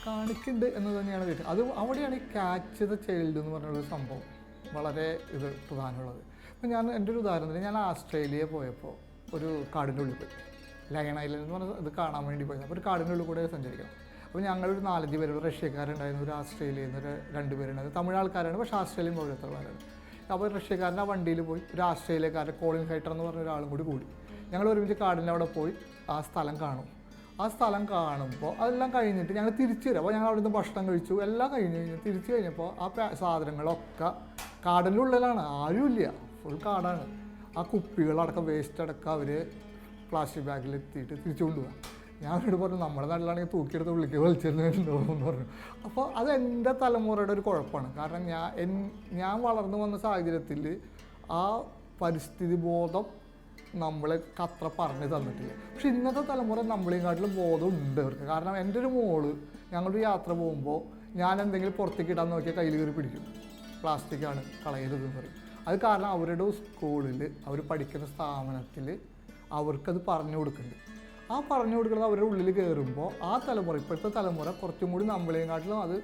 കാണിക്കുന്നുണ്ട് എന്ന് തന്നെയാണ് കേട്ടത്. അത് അവിടെയാണ് ഈ ക്യാച്ച് ദ ചൈൽഡ് എന്ന് പറഞ്ഞൊരു സംഭവം വളരെ പ്രധാനമുള്ളത്. അപ്പോൾ എൻ്റെ ഒരു ഉദാഹരണത്തിന് ഞാൻ ആസ്ട്രേലിയ പോയപ്പോൾ ഒരു കാടിൻ്റെ ഉള്ളിൽ പോയി. ലയൺ ഐലൻഡ് എന്ന് പറഞ്ഞാൽ ഇത് കാണാൻ വേണ്ടി പോയി. അപ്പോൾ ഒരു കാടിൻ്റെ ഉള്ളിൽ കൂടെ സഞ്ചരിക്കണം. അപ്പോൾ ഞങ്ങളൊരു 4-5 പേര്, ഒരു റഷ്യക്കാരുണ്ടായിരുന്നു, ഒരു ആസ്ട്രേലിയയിൽ നിന്ന് 2 പേരുണ്ടായിരുന്നു. തമിഴ് ആൾക്കാരാണ്, പക്ഷേ ആസ്ട്രേലിയൻ പൗരത്വക്കാരാണ്. അപ്പോൾ റഷ്യക്കാരൻ്റെ ആ വണ്ടിയിൽ പോയി ഒരു ആസ്ട്രേലിയക്കാരൻ കോളിൻ ഹൈറ്റർ എന്ന് പറഞ്ഞ ഒരാളും കൂടി. ഞങ്ങൾ ഒരുമിച്ച് കാടിൻ്റെ അവിടെ പോയി ആ സ്ഥലം കാണും. ആ സ്ഥലം കാണുമ്പോൾ അതെല്ലാം കഴിഞ്ഞിട്ട് ഞങ്ങൾ തിരിച്ചു വരും. അപ്പോൾ ഞങ്ങൾ അവിടെ നിന്ന് ഭക്ഷണം കഴിച്ചു, എല്ലാം കഴിഞ്ഞ് തിരിച്ചു കഴിഞ്ഞപ്പോൾ ആ സാധനങ്ങളൊക്കെ കാടിൻ്റെ ഉള്ളിലാണ്, ആരുമില്ല, ഫുൾ കാടാണ്. ആ കുപ്പികളടക്കം വേസ്റ്റ് അടക്കം അവർ പ്ലാസ്റ്റിക് ബാഗിൽ എത്തിയിട്ട് തിരിച്ചു കൊണ്ടുപോകാം. ഞാൻ അവരോട് പറഞ്ഞു, നമ്മുടെ നാട്ടിലാണെങ്കിൽ തൂക്കിയെടുത്ത് വലിച്ചിരുന്നുണ്ടോ എന്ന് പറഞ്ഞു. അപ്പോൾ അത് എൻ്റെ തലമുറയുടെ ഒരു കുഴപ്പമാണ്. കാരണം ഞാൻ വളർന്നു വന്ന സാഹചര്യത്തിൽ ആ പരിസ്ഥിതി ബോധം നമ്മളെ അത്ര പറഞ്ഞു തന്നിട്ടില്ല. പക്ഷെ ഇന്നത്തെ തലമുറ നമ്മളെക്കാട്ടിലും ബോധം ഉണ്ട് അവർക്ക്. കാരണം എൻ്റെ ഒരു മോള് ഞങ്ങളൊരു യാത്ര പോകുമ്പോൾ ഞാൻ എന്തെങ്കിലും പുറത്തേക്ക് ഇടാൻ നോക്കിയാൽ കയ്യിൽ കയറി പിടിക്കും, പ്ലാസ്റ്റിക്കാണ് കളയരുതെന്ന് പറയും. അത് കാരണം അവരുടെ സ്കൂളിൽ അവർ പഠിക്കുന്ന സ്ഥാപനത്തിൽ അവർക്കത് പറഞ്ഞു കൊടുക്കുന്നുണ്ട്. ആ പറഞ്ഞു കൊടുക്കുന്നത് അവരുടെ ഉള്ളിൽ കയറുമ്പോൾ ആ തലമുറ, ഇപ്പോഴത്തെ തലമുറ കുറച്ചും കൂടി നമ്മളെക്കാട്ടിലും അത്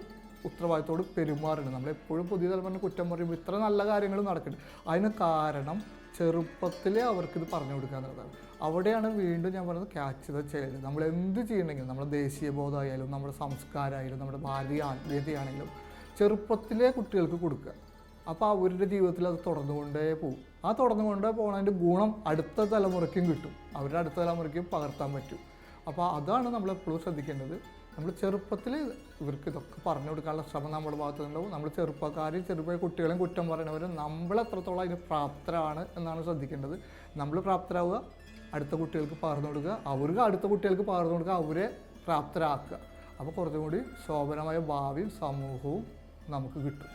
ഉത്തരവാദിത്തോട് പെരുമാറുന്നുണ്ട്. നമ്മളെപ്പോഴും പുതിയ തലമുറ കുറ്റം പറയുമ്പോൾ ഇത്ര നല്ല കാര്യങ്ങൾ നടക്കുന്നുണ്ട്. അതിന് കാരണം ചെറുപ്പത്തിലേ അവർക്കിത് പറഞ്ഞു കൊടുക്കുക എന്നുള്ളതാണ്. അവിടെയാണ് വീണ്ടും ഞാൻ പറയുന്നത് ക്യാച്ച് ദ ചൈൽഡ്. നമ്മൾ എന്ത് ചെയ്യണമെങ്കിലും, നമ്മുടെ ദേശീയ ബോധമായാലും നമ്മുടെ സംസ്കാരമായാലും നമ്മുടെ ഭാരതീയ ആത്മീയതയാണെങ്കിലും ചെറുപ്പത്തിലേ കുട്ടികൾക്ക് കൊടുക്കുക. അപ്പോൾ അവരുടെ ജീവിതത്തിൽ അത് തുടർന്നുകൊണ്ടേ പോകും. ആ തുടർന്നുകൊണ്ടേ പോകുന്നതിൻ്റെ ഗുണം അടുത്ത തലമുറയ്ക്കും കിട്ടും, അവരുടെ അടുത്ത തലമുറയ്ക്കും പകർത്താൻ പറ്റും. അപ്പോൾ അതാണ് നമ്മളെപ്പോഴും ശ്രദ്ധിക്കേണ്ടത്. നമ്മൾ ചെറുപ്പത്തിൽ ഇവർക്ക് ഇതൊക്കെ പറഞ്ഞു കൊടുക്കാനുള്ള ശ്രമം നമ്മുടെ ഭാഗത്തുനിന്നുണ്ടാവും. നമ്മൾ ചെറുപ്പ കുട്ടികളെയും കുറ്റം പറയുന്നവരും നമ്മൾ എത്രത്തോളം അതിന് പ്രാപ്തരാണ് എന്നാണ് ശ്രദ്ധിക്കേണ്ടത്. നമ്മൾ പ്രാപ്തരാവുക, അടുത്ത കുട്ടികൾക്ക് പകർന്നു കൊടുക്കുക, അവർക്ക് അടുത്ത കുട്ടികൾക്ക് പകർന്നു കൊടുക്കുക, അവരെ പ്രാപ്തരാക്കുക. അപ്പോൾ കുറച്ചും കൂടി ശോഭനമായ ഭാവിയും സമൂഹവും നമുക്ക് കിട്ടും.